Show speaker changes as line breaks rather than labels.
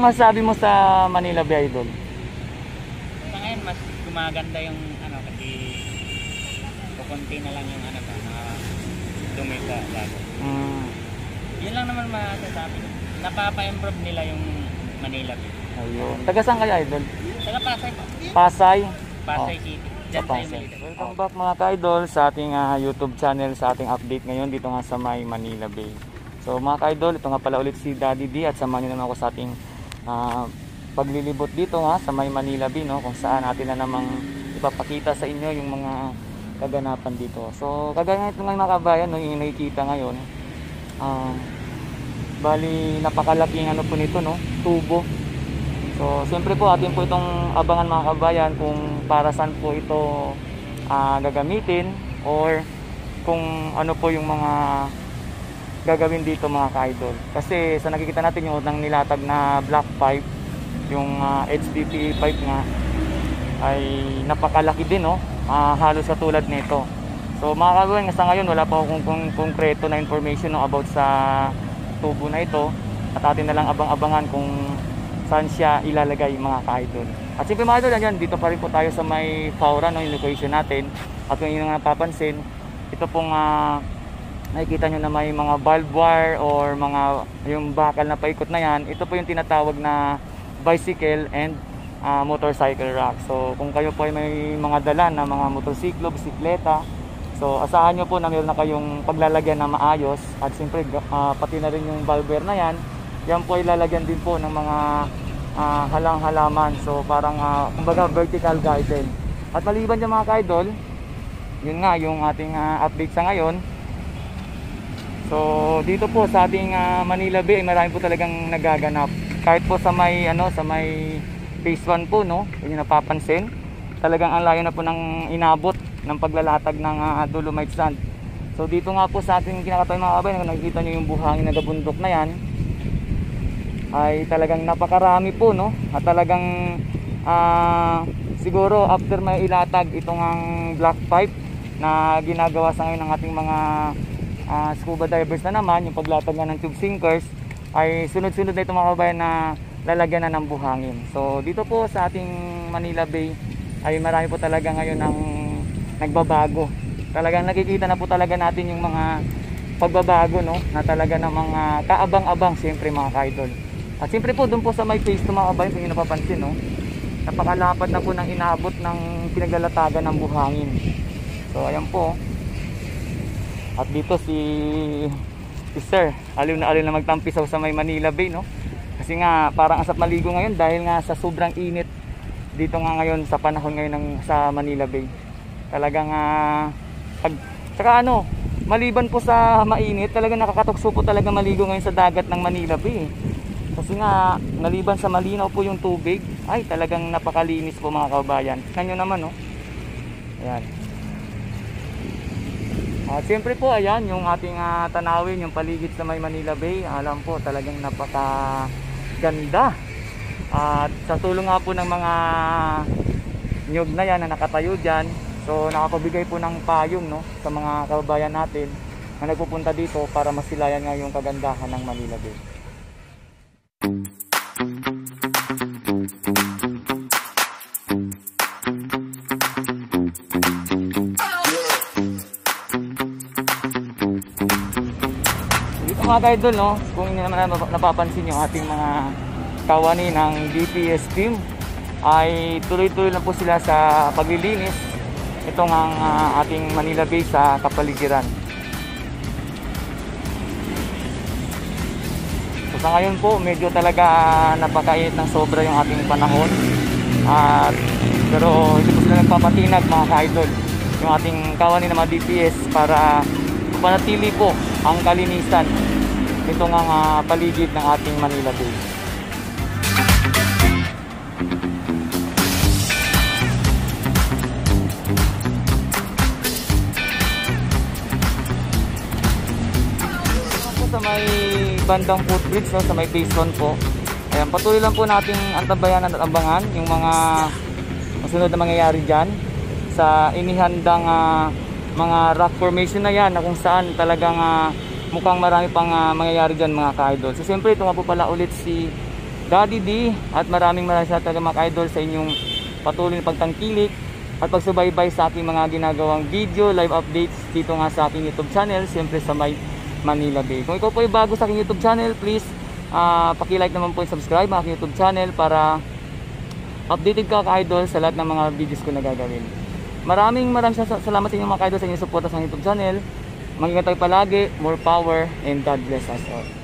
masabi mo sa Manila Bay, Idol?
Sa ngayon, mas gumaganda yung ano, kasi kukunti na lang yung ano ba, dumi sa dagat. Yun lang naman masasabi. Napapa-improve nila yung Manila Bay.
Ayun. Taga saan kayo, Idol?
Taga Pasay pa.
Pasay?
Pasay City. Diyan tayo Manila.
Welcome back mga ka-idol sa ating YouTube channel, sa ating update ngayon dito nga sa may Manila Bay. So mga ka-idol, ito nga pala ulit si Daddy D at samahan niyo naman ako sa ating paglilibot dito nga sa may Manila Bay, no? Kung saan natin na namang ipapakita sa inyo yung mga kaganapan dito. So kagaya ito nga mga kabayan, no, yung nakikita ngayon, bali napakalaking ano po nito, no? Tubo. So siyempre po atin po itong abangan mga kabayan kung para saan po ito gagamitin or kung ano po yung mga gagawin dito mga ka-idol. Kasi sa nakikita natin yung unang nilatag na black pipe, yung HDPE pipe nga ay napakalaki din, no? Halos katulad nito. So mga kabayan, sa ngayon wala pa akong konkreto na information, no, about sa tubo na ito at atin na lang abang-abangan kung saan siya ilalagay mga ka-idol. At siyempre mga idol, yan, dito pa rin po tayo sa may Faura, no, yung location natin. At kung yung napapansin, ito pong nakikita nyo na may mga valve wire or mga yung bakal na paikot na yan, ito po yung tinatawag na bicycle and motorcycle rack. So kung kayo po ay may mga dala na mga motorsiklo, bisikleta, so asahan nyo po na meron na kayong paglalagyan na maayos. At siyempre pati na rin yung valve wire na yan, yan po ay lalagyan din po ng mga halang-halaman. So parang kumbaga vertical garden. At maliban dyan mga ka-idol, yun nga yung ating update sa ngayon. So dito po sa ating Manila Bay ay marami po talagang nagaganap. Kahit po sa may sa may phase 1 po, no, yun yung napapansin. Talagang ang layo na po ng inabot ng paglalatag ng dolomite sand. So dito nga po sa ating kinakatayo mga kabayan, kung nakikita nyo yung buhangin na gabundok na yan, ay talagang napakarami po, no? At talagang siguro after may ilatag itong black pipe na ginagawa sa ngayon ng ating mga scuba divers na naman, yung paglatag ng tube sinkers, ay sunod-sunod na itong mga kabayan na lalagyan na ng buhangin. So dito po sa ating Manila Bay ay marami po talaga ngayon ng nagbabago. Talagang nakikita na po talaga natin yung mga pagbabago, no, na talaga ng mga kaabang-abang siyempre mga ka-idol. At siyempre po doon po sa may phase 2 mga kabayan, kung yung napapansin, no, napakalapad na po ng inabot ng pinaglalatagan ng buhangin. So ayan po. At dito si Sir, aliw na magtampisaw sa may Manila Bay, no? Kasi nga parang asap maligo ngayon dahil nga sa sobrang init dito nga ngayon sa panahon ngayon sa Manila Bay. Talagang saka maliban po sa mainit, talagang nakakatokso po talaga maligo ngayon sa dagat ng Manila Bay. Kasi nga maliban sa malinaw po yung tubig, ay talagang napakalinis po mga kabayan. Tingnan nyo naman, no? Ayan. At siyempre po ayan yung ating tanawin, yung paligid sa may Manila Bay. Alam po talagang napakaganda. At sa tulong nga po ng mga nyug na yan na nakatayo dyan, so nakakabigay po ng payong, no, sa mga kababayan natin na nagpupunta dito para masilayan nga yung kagandahan ng Manila Bay. Mga ka-idol, no, kung hindi naman napapansin yung ating mga kawani ng DPS team, ay tuloy-tuloy lang po sila sa paglilinis itong ating Manila Bay sa kapaligiran. So sa ngayon po medyo talaga napakainit ng sobra yung ating panahon, pero hindi po sila nagpapatinag mga ka-idol, yung ating kawani ng mga DPS, para panatili po ang kalinisan ito nga paligid ng ating Manila Bay. Sa may bandang footbridge, no, sa may phase 1 po, ayan, patuloy lang po nating antabayan at abangan yung mga masunod na mangyayari dyan sa inihandang mga rock formation na yan, na kung saan talagang mukhang marami pang mangyayari dyan mga ka-idol. So siyempre ito nga po pala ulit si Daddy D, at maraming salamat talaga mga idol sa inyong patuloy na pagtangkilik at pagsubaybay sa aking mga ginagawang video, live updates dito nga sa aking YouTube channel, siyempre sa may Manila Bay. Kung ikaw po ay bago sa aking YouTube channel, please paki-like naman po and subscribe ang aking YouTube channel para updated ka ka-idol sa lahat ng mga videos ko na gagawin. Maraming salamat sa inyo mga ka-idol sa inyong suporta sa YouTube channel. Mag-ingat tayo palagi, more power, and God bless us all.